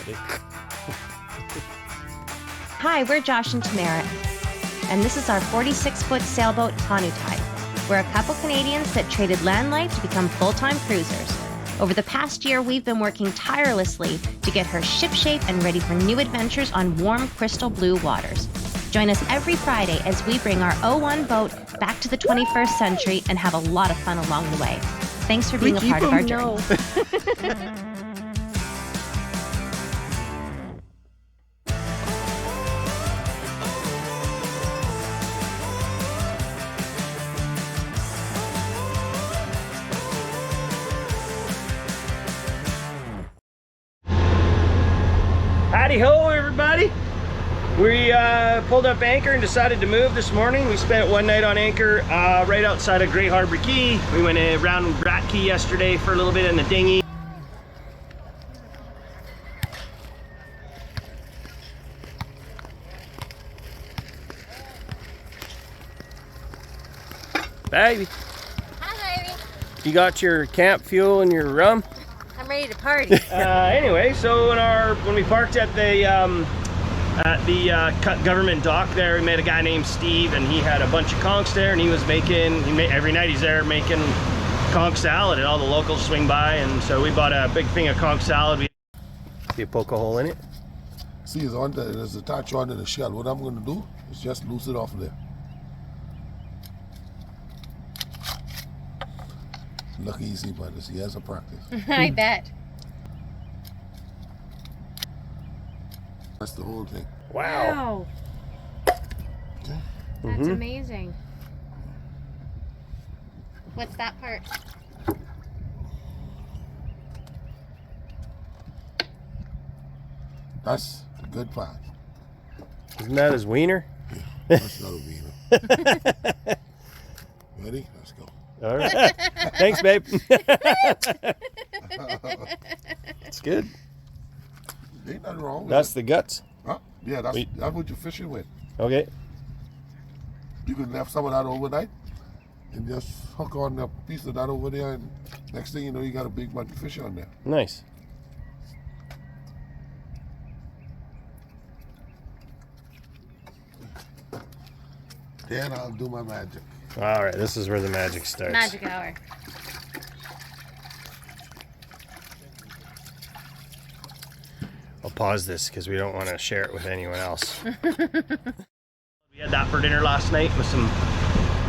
Howdy. Hi, we're Josh and Tamara, and this is our 46-foot sailboat, Honu. We're a couple Canadians that traded land life to become full-time cruisers. Over the past year, we've been working tirelessly to get her shipshape and ready for new adventures on warm, crystal blue waters. Join us every Friday as we bring our 01 boat back to the 21st century and have a lot of fun along the way. Thanks for being a part of our journey. Howdy ho, everybody. We pulled up anchor and decided to move this morning. We spent one night on anchor right outside of Great Harbor Key. We went around Rat Key yesterday for a little bit in the dinghy. Baby. Hi, baby. You got your camp fuel and your rum? I'm ready to party. Anyway, so when we parked at the government dock there, we met a guy named Steve, and he had a bunch of conchs there, and he was every night he's there making conch salad, and all the locals swing by, and so we bought a big thing of conch salad. You poke a hole in it. See, it's attached onto the shell. What I'm going to do is just loose it off there. Look easy, but it's years of practice. I bet. That's the whole thing. Wow. Okay. That's amazing. What's that part? That's the good part. Isn't that his wiener? Yeah, that's not a wiener. Ready? Let's go. All right. Thanks, babe. It's good. Ain't nothing wrong with That's it. the guts. Huh? Yeah, that's what you're fishing with. Okay. You can left some of that overnight and just hook on a piece of that over there, and next thing you know, you got a big bunch of fish on there. Nice. Then I'll do my magic. All right, this is where the magic starts. Magic hour. I'll pause this because we don't want to share it with anyone else. We had that for dinner last night with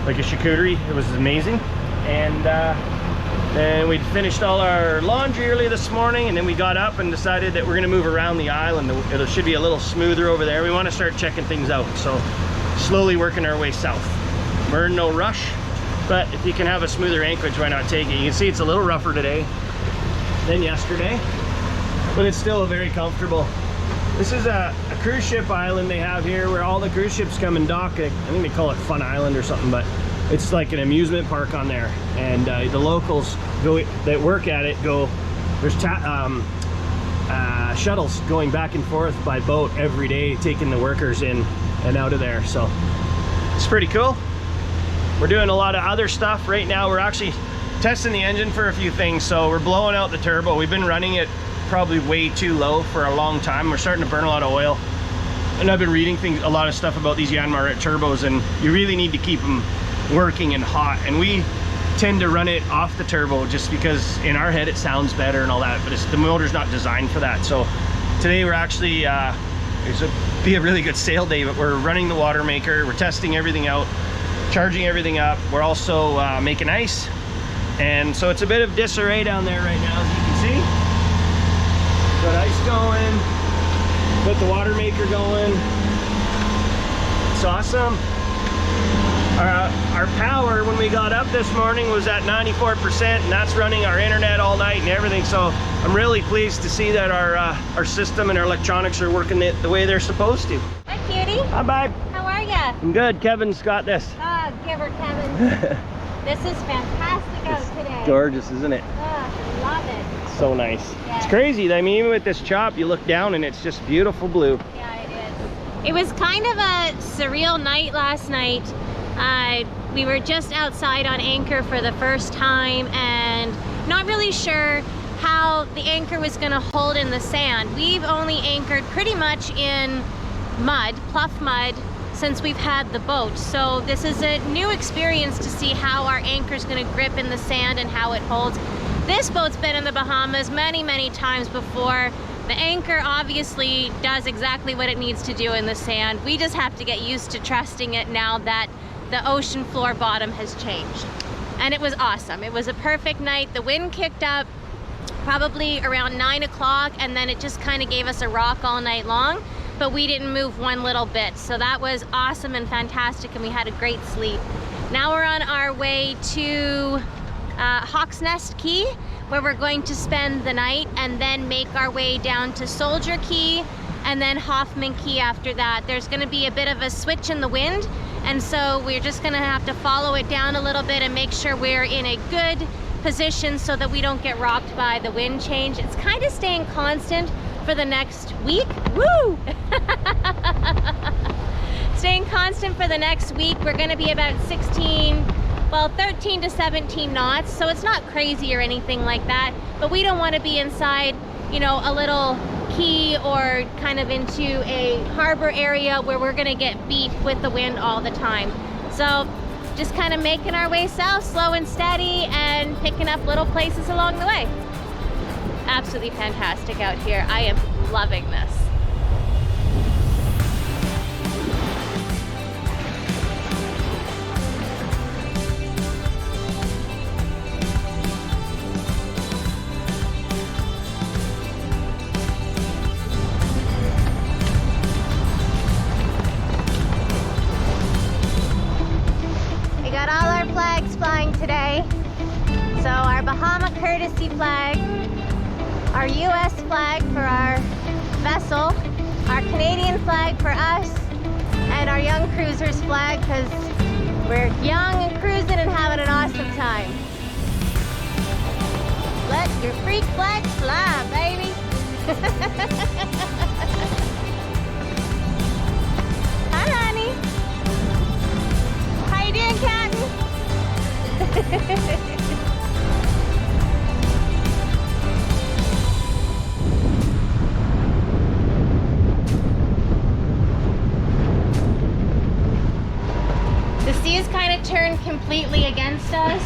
like a charcuterie. It was amazing. And then we finished all our laundry early this morning, and then we got up and decided that we're going to move around the island. It should be a little smoother over there. We want to start checking things out, so slowly working our way south. We're in no rush, but if you can have a smoother anchorage, why not take it? You can see it's a little rougher today than yesterday, but it's still very comfortable. This is a cruise ship island they have here where all the cruise ships come and dock. I think they call it Fun Island or something, but it's like an amusement park on there. And the locals that work at it there's shuttles going back and forth by boat every day, taking the workers in and out of there. So it's pretty cool. We're doing a lot of other stuff right now. We're actually testing the engine for a few things. So we're blowing out the turbo. We've been running it probably way too low for a long time. We're starting to burn a lot of oil, and I've been reading a lot of stuff about these Yanmar turbos, and you really need to keep them working and hot. And we tend to run it off the turbo just because in our head it sounds better and all that, but the motor's not designed for that. So today we're actually it's be a really good sail day, but we're running the water maker, we're testing everything out, charging everything up. We're also making ice, and so it's a bit of disarray down there right now, as you can see. Got ice going, got the water maker going. It's awesome. Our power when we got up this morning was at 94%, and that's running our internet all night and everything. So I'm really pleased to see that our system and our electronics are working the way they're supposed to. Hi, cutie. Hi, babe. How are ya? I'm good. Kevin's got this. Oh, give her, Kevin. This is fantastic out today. Gorgeous, isn't it? Oh, love it. So nice. Yeah. It's crazy. I mean, even with this chop, you look down and it's just beautiful blue. Yeah, it is. It was kind of a surreal night last night. We were just outside on anchor for the first time and not really sure how the anchor was going to hold in the sand. We've only anchored pretty much in mud, pluff mud, since we've had the boat. So this is a new experience to see how our anchor is going to grip in the sand and how it holds. This boat's been in the Bahamas many, many times before. The anchor obviously does exactly what it needs to do in the sand. We just have to get used to trusting it now that the ocean floor bottom has changed. And it was awesome. It was a perfect night. The wind kicked up probably around 9 o'clock, and then it just kind of gave us a rock all night long, but we didn't move one little bit. So that was awesome and fantastic, and we had a great sleep. Now we're on our way to Hawk's Nest Key, where we're going to spend the night and then make our way down to Soldier Key and then Hoffman Key after that. There's going to be a bit of a switch in the wind, and so we're just going to have to follow it down a little bit and make sure we're in a good position so that we don't get rocked by the wind change. It's kind of staying constant for the next week. Woo! Staying constant for the next week. We're going to be about 13 to 17 knots, so it's not crazy or anything like that, but we don't want to be inside, you know, a little key or kind of into a harbor area where we're going to get beat with the wind all the time. So just kind of making our way south, slow and steady, and picking up little places along the way. Absolutely fantastic out here. I am loving this. Today. So our Bahama courtesy flag, our US flag for our vessel, our Canadian flag for us, and our Young Cruisers flag because we're young and cruising and having an awesome time. Let your freak flag fly, baby. Hi, honey. How you doing, Captain? The sea has kind of turned completely against us.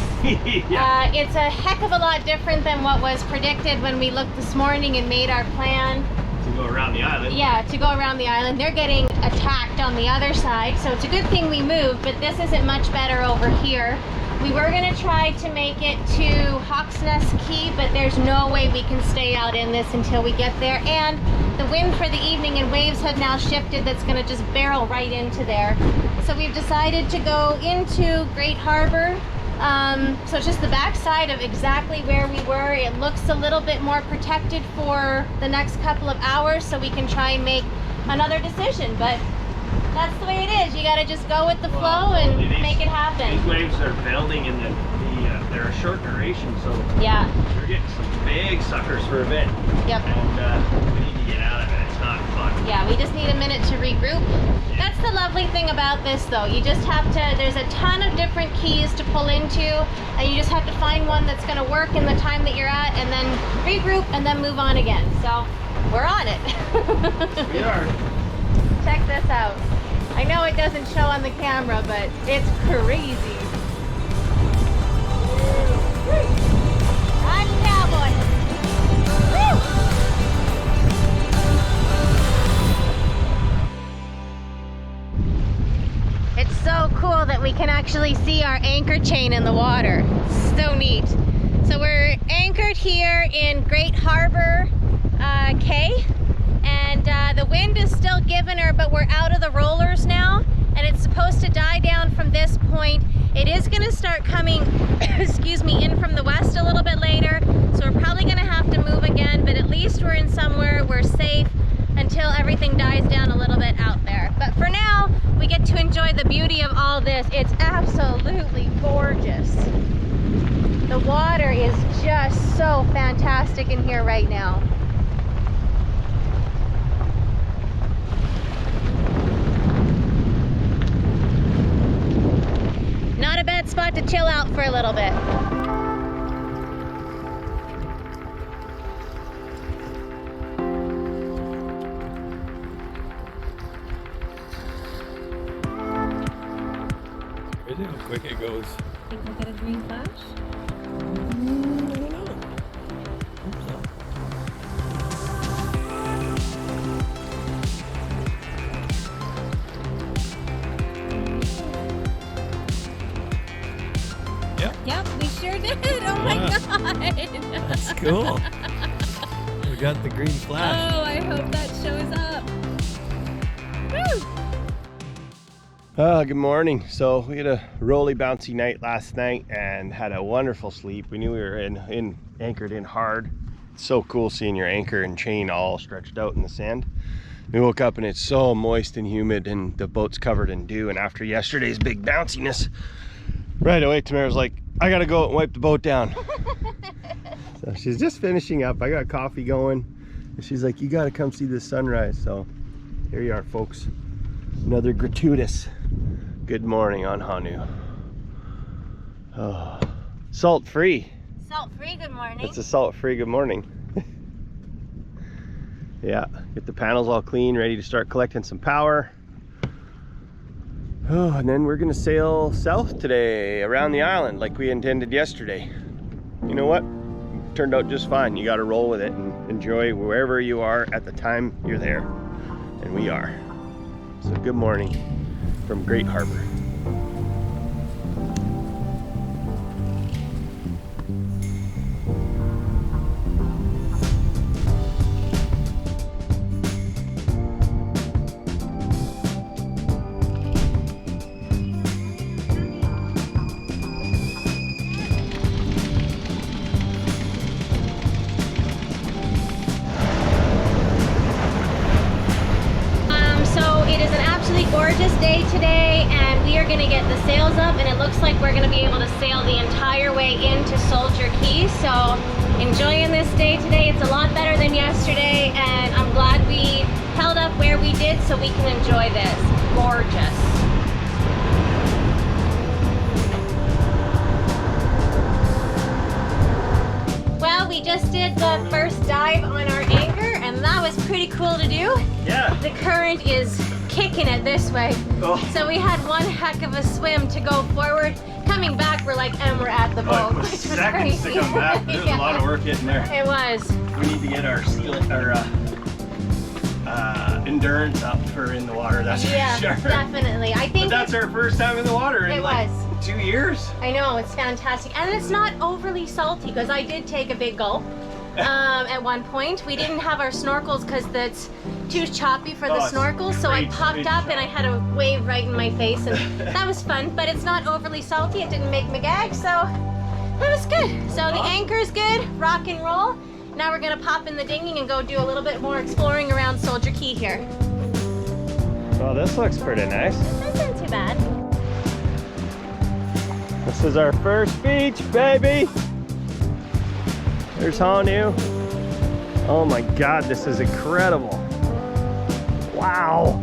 Yeah. It's a heck of a lot different than what was predicted when we looked this morning and made our plan. To go around the island? Yeah, to go around the island. They're getting attacked on the other side, so it's a good thing we moved, but this isn't much better over here. We were going to try to make it to Hawk's Nest Key, but there's no way we can stay out in this until we get there. And the wind for the evening and waves have now shifted. That's going to just barrel right into there. So we've decided to go into Great Harbor. So it's just the back side of exactly where we were. It looks a little bit more protected for the next couple of hours, so we can try and make another decision. But that's the way it is. You got to just go with the flow and make it happen. These waves are building and they're a short duration, so yeah, you're getting some big suckers for a bit. Yep. And we need to get out of it. It's not fun. Yeah, we just need a minute to regroup. Yeah. That's the lovely thing about this, though. You just have to, there's a ton of different keys to pull into, and you just have to find one that's going to work in the time that you're at, and then regroup, and then move on again. So we're on it. We are. Check this out. I know it doesn't show on the camera, but it's crazy. Ride cowboy. Woo! It's so cool that we can actually see our anchor chain in the water. It's so neat. So we're anchored here in Great Harbor Cay. And the wind is still giving her, but we're out of the rollers now, and it's supposed to die down from this point. It is going to start coming, excuse me, in from the west a little bit later, so we're probably going to have to move again, but at least we're in somewhere we're safe until everything dies down a little bit out there. But for now, we get to enjoy the beauty of all this. It's absolutely gorgeous. The water is just so fantastic in here right now. Not a bad spot to chill out for a little bit. quick it goes. Think we'll get a green flash? I don't know. Hope so. Yep, we sure did. Oh my god. That's cool. We got the green flash. Oh, I hope that shows up. Oh, good morning. So we had a rolly bouncy night last night and had a wonderful sleep. We knew we were anchored in hard. It's so cool seeing your anchor and chain all stretched out in the sand. We woke up and it's so moist and humid and the boat's covered in dew. And after yesterday's big bounciness, right away Tamara's like, I gotta go and wipe the boat down. So she's just finishing up. I got coffee going. And she's like, you gotta come see the sunrise. So here you are, folks. Another gratuitous good morning on Honu. Oh, salt-free. Salt-free, good morning. It's a salt-free good morning. Yeah, get the panels all clean, ready to start collecting some power. Oh, and then we're gonna sail south today around the island like we intended yesterday. You know what? Turned out just fine. You gotta roll with it and enjoy wherever you are at the time you're there. And we are. So good morning from Great Harbor. Gorgeous day today, and we are going to get the sails up, and it looks like we're going to be able to sail the entire way into Soldier Key. So enjoying this day today. It's a lot better than yesterday, and I'm glad we held up where we did so we can enjoy this. Gorgeous. Well, we just did the first dive on our anchor, and that was pretty cool to do. Yeah. The current is kicking it this way. Oh. So we had one heck of a swim to go forward. Coming back, we're like, and we're at the boat, It was which was seconds crazy. to come back. There's a lot of work getting there. It was. We need to get our endurance up for in the water. That's Yeah, for sure. definitely. I think But that's our first time in the water in It like was. 2 years. I know, it's fantastic. And it's not overly salty, because I did take a big gulp at one point. We didn't have our snorkels because that's too choppy for the Oh, it's snorkels, so I great, popped great up shot. and I had a wave right in my face, and that was fun. But it's not overly salty. It didn't make me gag, so that was good. So the anchor's good, rock and roll. Now we're gonna pop in the dinghy and go do a little bit more exploring around Soldier Key here. Oh, this looks pretty nice. This isn't too bad. This is our first beach, baby. There's Honu. Oh my God, this is incredible. Wow.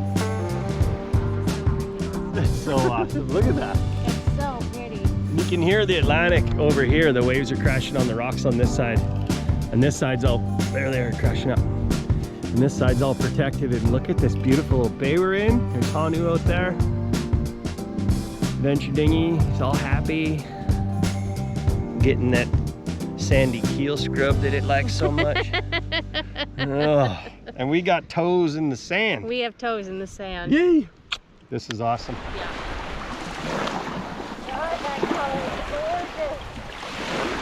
That's so awesome. Look at that. It's so pretty. You can hear the Atlantic over here. The waves are crashing on the rocks on this side. And this side's all, there they are crashing up. And this side's all protected. And look at this beautiful little bay we're in. There's Honu out there. Venture dinghy, he's all happy. Getting that sandy keel scrub that it likes so much. Oh, and we got toes in the sand. We have toes in the sand. Yay! This is awesome. Yeah.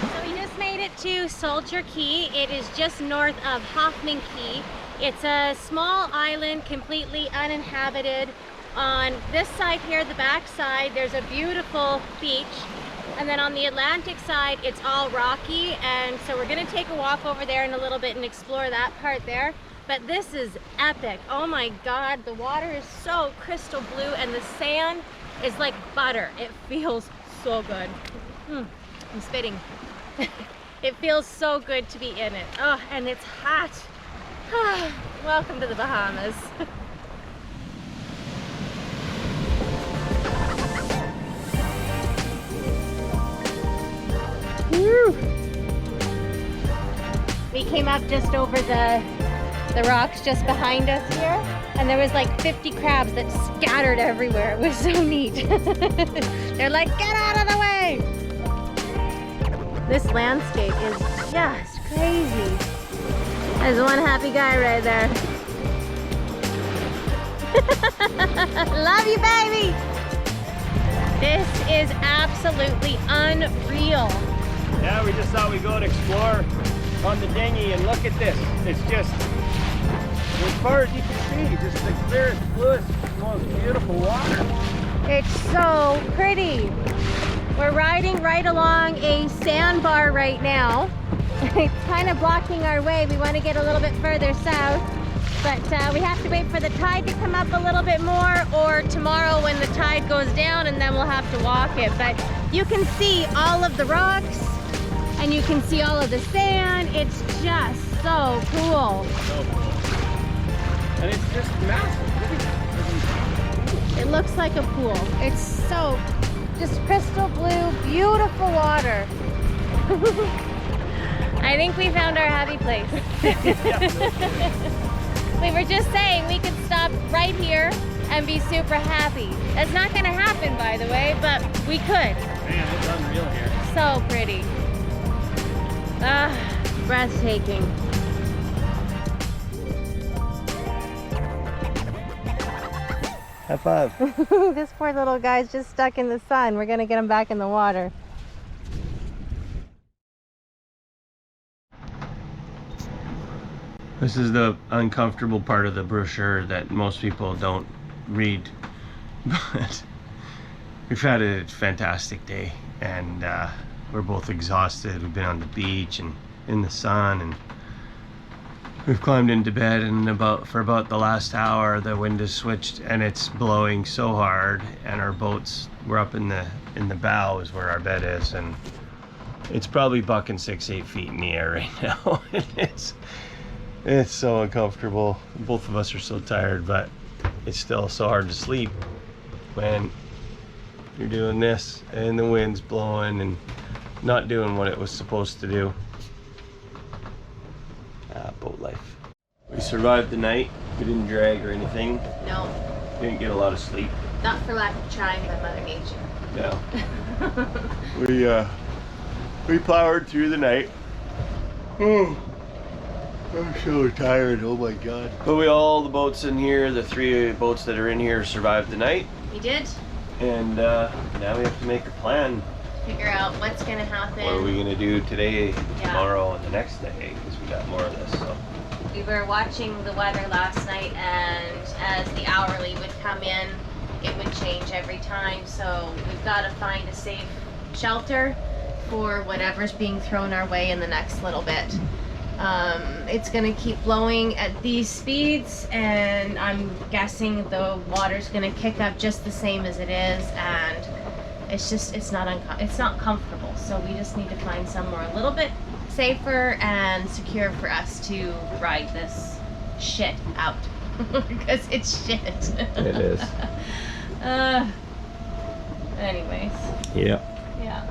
So we just made it to Soldier Key. It is just north of Hoffman Key. It's a small island, completely uninhabited. On this side here, the back side, there's a beautiful beach. And then on the Atlantic side, it's all rocky. And so we're gonna take a walk over there in a little bit and explore that part there. But this is epic. Oh my God, the water is so crystal blue and the sand is like butter. It feels so good. I'm spitting. It feels so good to be in it. Oh, and it's hot. Welcome to the Bahamas. Woo. We came up just over the the rocks just behind us here, and there was like 50 crabs that scattered everywhere. It was so neat. They're like, get out of the way! This landscape is just crazy. There's one happy guy right there. Love you, baby! This is absolutely unreal. Yeah, we just thought we'd go and explore on the dinghy, and look at this. It's just, as far as you can see, just the clearest, bluest, most beautiful water. It's so pretty. We're riding right along a sandbar right now. It's kind of blocking our way. We want to get a little bit further south, but we have to wait for the tide to come up a little bit more, or tomorrow when the tide goes down, and then we'll have to walk it. But you can see all of the rocks, and you can see all of the sand. It's just so cool. So cool. And it's just massive. It looks like a pool. It's so just crystal blue, beautiful water. I think we found our happy place. We were just saying we could stop right here and be super happy. That's not gonna happen, by the way, but we could. Man, it's unreal here. So pretty. Ah, breathtaking. High five. This poor little guy's just stuck in the sun. We're gonna get him back in the water. This is the uncomfortable part of the brochure that most people don't read, but we've had a fantastic day, and we're both exhausted. We've been on the beach and in the sun, and we've climbed into bed, and for about the last hour the wind has switched and it's blowing so hard, and our boats, we're up in the bow is where our bed is, and it's probably bucking 6-8 feet in the air right now. It's so uncomfortable. Both of us are so tired, but it's still so hard to sleep when you're doing this and the wind's blowing and not doing what it was supposed to do. Boat life. We survived the night. We didn't drag or anything. No, Didn't get a lot of sleep. not for lack of trying by Mother Nature. No. We plowed through the night. Oh, I'm so tired. Oh my god. But all the boats in here, the 3 boats that are in here, survived the night. We did. And now we have to make a plan. Figure out what's gonna happen. What are we gonna do today, tomorrow, and the next day? Because we got more of this. So We were watching the weather last night, and as the hourly would come in, it would change every time. So we've got to find a safe shelter for whatever's being thrown our way in the next little bit. It's gonna keep blowing at these speeds, and I'm guessing the water's gonna kick up just the same as it is, and it's not comfortable. So we just need to find somewhere a little bit safer and secure for us to ride this shit out. Because it's shit. it is. Anyways. Yeah. Yeah.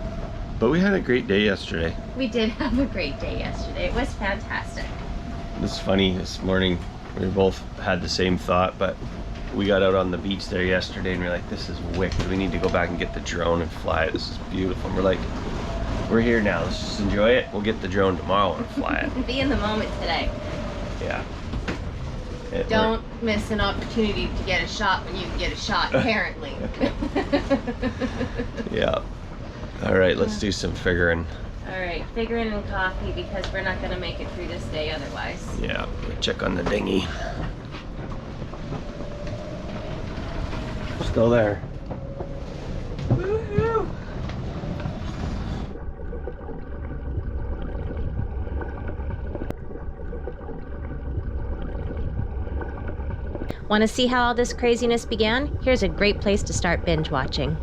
But we had a great day yesterday. We did have a great day yesterday. It was fantastic. It's funny, this morning we both had the same thought, but we got out on the beach there yesterday and we're like, this is wicked. We need to go back and get the drone and fly it. This is beautiful. And we're like, we're here now. Let's just enjoy it. We'll get the drone tomorrow and fly it. Be in the moment today. Yeah. Don't miss an opportunity to get a shot when you can get a shot, apparently. Yeah. All right, let's do some figuring. All right, figuring and coffee, because we're not going to make it through this day otherwise. Yeah, check on the dinghy. Still there. Woohoo! Want to see how all this craziness began? Here's a great place to start binge watching.